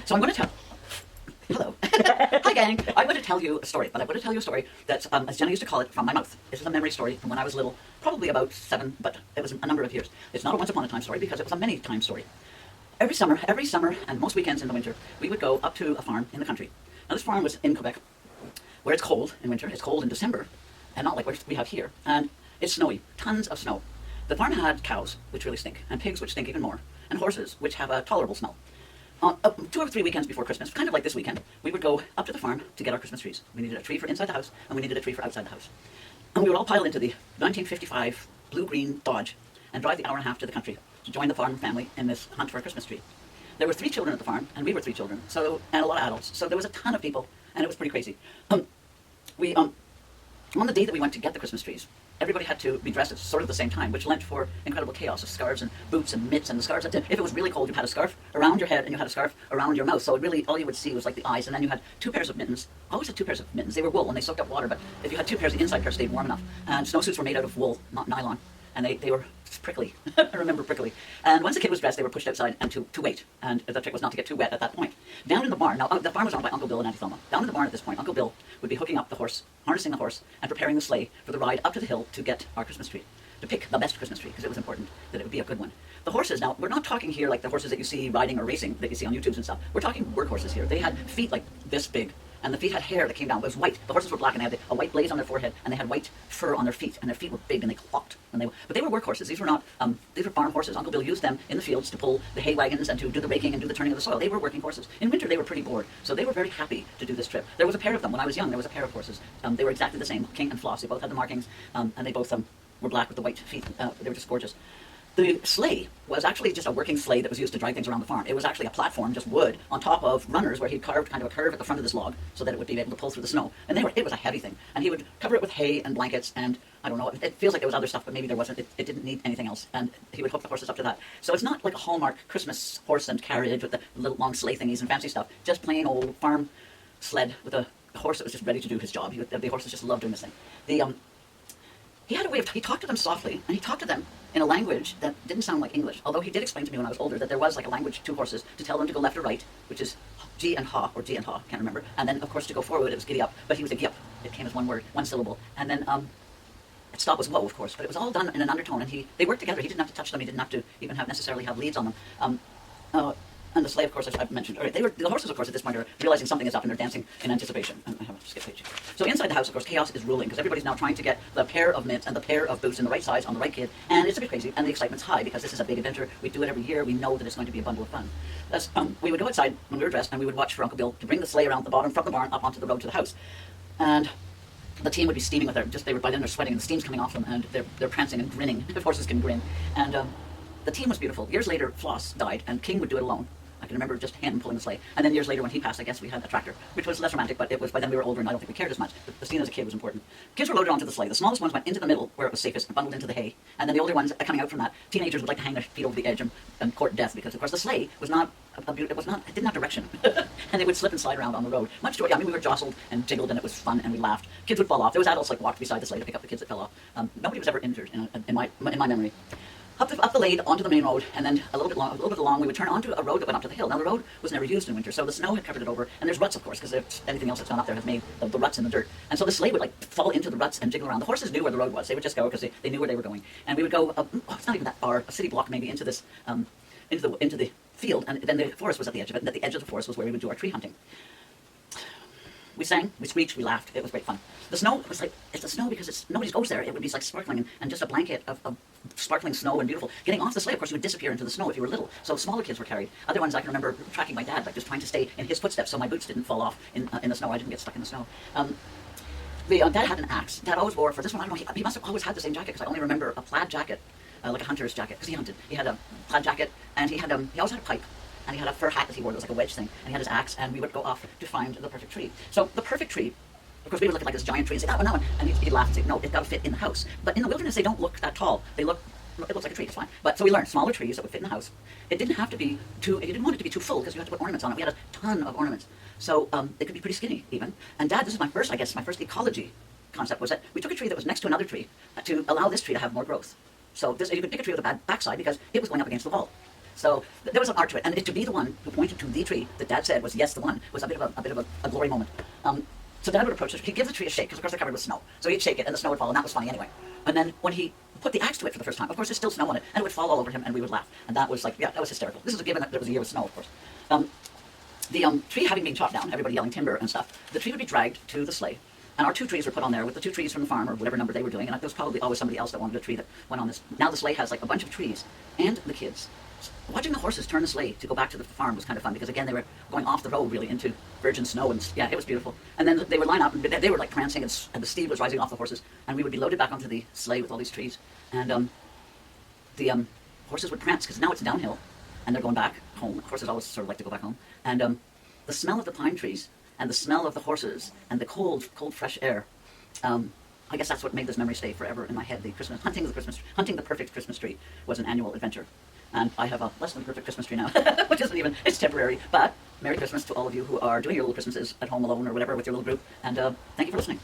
So I'm going to tell. Hello. Hi, gang. I'm going to tell you a story, but I'm going to tell you a story that's, as Jenna used to call it, from my mouth. This is a memory story from when I was little, probably about 7, but it was a number of years. It's not a once upon a time story because it was a many time story. Every summer, and most weekends in the winter, we would go up to a farm in the country. Now, this farm was in Quebec, where it's cold in winter. It's cold in December, and not like what we have here. And it's snowy, tons of snow. The farm had cows, which really stink, and pigs, which stink even more, and horses, which have a tolerable smell. 2 or 3 weekends before Christmas, kind of like this weekend, we would go up to the farm to get our Christmas trees. We needed a tree for inside the house, and we needed a tree for outside the house. And we would all pile into the 1955 blue-green Dodge and drive the hour and a half to the country to join the farm family in this hunt for a Christmas tree. There were 3 children at the farm, and we were 3 children, and a lot of adults. So there was a ton of people, and it was pretty crazy. On the day that we went to get the Christmas trees, everybody had to be dressed at sort of the same time, which lent for incredible chaos of scarves and boots and mitts and the scarves. If it was really cold, you had a scarf around your head and you had a scarf around your mouth. So it really, all you would see was like the eyes. And then you had 2 pairs of mittens. I always had 2 pairs of mittens. They were wool and they soaked up water, but if you had 2 pairs, the inside pair stayed warm enough. And snowsuits were made out of wool, not nylon. And they were prickly. I remember prickly. And once the kid was dressed, they were pushed outside and to wait. And the trick was not to get too wet at that point. Down in the barn, now the farm was owned by Uncle Bill and Auntie Thelma. Down in the barn at this point, Uncle Bill would be hooking up the horse, harnessing the horse, and preparing the sleigh for the ride up to the hill to get our Christmas tree. To pick the best Christmas tree, because it was important that it would be a good one. The horses, now, we're not talking here like the horses that you see riding or racing that you see on YouTube and stuff. We're talking work horses here. They had feet like this big. And the feet had hair that came down. It was white. The horses were black, and they had a white blaze on their forehead, and they had white fur on their feet, and their feet were big, and they clopped. But they were work horses. These were not. These were farm horses. Uncle Bill used them in the fields to pull the hay wagons and to do the raking and do the turning of the soil. They were working horses. In winter, they were pretty bored, so they were very happy to do this trip. There was a pair of them when I was young. There was a pair of horses. They were exactly the same, King and Floss. They both had the markings, and they both were black with the white feet. They were just gorgeous. The sleigh was actually just a working sleigh that was used to drag things around the farm. It was actually a platform, just wood, on top of runners where he'd carved kind of a curve at the front of this log so that it would be able to pull through the snow. And it was a heavy thing. And he would cover it with hay and blankets and, I don't know, it feels like there was other stuff, but maybe there wasn't. It didn't need anything else. And he would hook the horses up to that. So it's not like a Hallmark Christmas horse and carriage with the little long sleigh thingies and fancy stuff. Just plain old farm sled with a horse that was just ready to do his job. The horses just loved doing this thing. He had a way he talked to them softly, and he talked to them in a language that didn't sound like English, although he did explain to me when I was older that there was like a language to horses to tell them to go left or right, which is G and Ha, or G and Ha, can't remember. And then, of course, to go forward, it was giddy up, but he was a gip. It came as one word, one syllable. And then stop was whoa, of course, but it was all done in an undertone, and they worked together. He didn't have to touch them. He didn't have to even necessarily have leads on them. And the sleigh, of course, I've mentioned. All right, the horses, of course, at this point are realizing something is up, and they're dancing in anticipation. And I have a skip page. So inside the house, of course, chaos is ruling, because everybody's now trying to get the pair of mitts and the pair of boots in the right size on the right kid. And it's a bit crazy, and the excitement's high, because this is a big adventure. We do it every year. We know that it's going to be a bundle of fun. We would go outside when we were dressed, and we would watch for Uncle Bill to bring the sleigh around the bottom from the barn up onto the road to the house. And the team would be steaming with by then they're sweating, and the steam's coming off them, and they're prancing and grinning. If horses can grin. And the team was beautiful. Years later, Floss died, and King would do it alone. I can remember just him pulling the sleigh. And then years later when he passed, I guess we had a tractor, which was less romantic, but it was by then we were older and I don't think we cared as much. The scene as a kid was important. Kids were loaded onto the sleigh. The smallest ones went into the middle where it was safest and bundled into the hay. And then the older ones coming out from that, teenagers would like to hang their feet over the edge and court death because, of course, the sleigh was not, it didn't have direction. And they would slip and slide around on the road. Much to it, we were jostled and jiggled and it was fun and we laughed. Kids would fall off. There was adults walked beside the sleigh to pick up the kids that fell off. Nobody was ever injured in my memory. Up the lade onto the main road, and then a little bit along, we would turn onto a road that went up to the hill. Now the road was never used in winter, so the snow had covered it over, and there's ruts, of course, because anything else that's gone up there has made the ruts in the dirt. And so the sleigh would fall into the ruts and jiggle around. The horses knew where the road was; they would just go because they knew where they were going. And we would go. It's not even that far, a city block maybe into this, into the field, and then the forest was at the edge of it. And at the edge of the forest was where we would do our tree hunting. We sang, we screeched, we laughed. It was great fun. The snow was it's the snow because nobody goes there. It would be like sparkling and just a blanket of sparkling snow and beautiful. Getting off the sleigh, of course, you would disappear into the snow if you were little. So smaller kids were carried. Other ones I can remember tracking my dad, just trying to stay in his footsteps so my boots didn't fall off in the snow. I didn't get stuck in the snow. Dad had an axe. Dad always wore, for this one, I don't know, he must have always had the same jacket because I only remember a plaid jacket, like a hunter's jacket, because he hunted. He had a plaid jacket, and he always had a pipe. And he had a fur hat that he wore that was like a wedge thing. And he had his axe, and we would go off to find the perfect tree. So the perfect tree, of course, we would look at like this giant tree and say, that one. And he'd laugh and say, no, it's got to fit in the house. But in the wilderness, they don't look that tall. It looks like a tree, it's fine. But so we learned smaller trees that would fit in the house. It didn't have to be you didn't want it to be too full because you had to put ornaments on it. We had a ton of ornaments. So it could be pretty skinny even. And Dad, this is my first ecology concept was that we took a tree that was next to another tree to allow this tree to have more growth. So you could pick a tree with a bad backside because it was going up against the wall. So there was an art to it, and to be the one who pointed to the tree that Dad said was yes, the one, was a bit of a glory moment. So Dad would approach it. He'd give the tree a shake, because of course they're covered with snow. So he'd shake it, and the snow would fall, and that was funny anyway. And then when he put the axe to it for the first time, of course there's still snow on it, and it would fall all over him, and we would laugh. And that was like, yeah, that was hysterical. This is a given that there was a year with snow, of course. The tree having been chopped down, everybody yelling timber and stuff, the tree would be dragged to the sleigh. And our 2 trees were put on there with the 2 trees from the farm, or whatever number they were doing, and there was probably always somebody else that wanted a tree that went on this. Now the sleigh has like a bunch of trees, and the kids. Watching the horses turn the sleigh to go back to the farm was kind of fun, because again, they were going off the road really into virgin snow, and yeah, it was beautiful. And then they would line up, and they were like prancing, and the steed was rising off the horses, and we would be loaded back onto the sleigh with all these trees. And the horses would prance, because now it's downhill, and they're going back home. Horses always sort of like to go back home. And the smell of the pine trees, and the smell of the horses, and the cold, fresh air, I guess that's what made this memory stay forever in my head. Hunting the perfect Christmas tree was an annual adventure. And I have a less than perfect Christmas tree now, which isn't even, it's temporary. But Merry Christmas to all of you who are doing your little Christmases at home alone or whatever with your little group. And thank you for listening.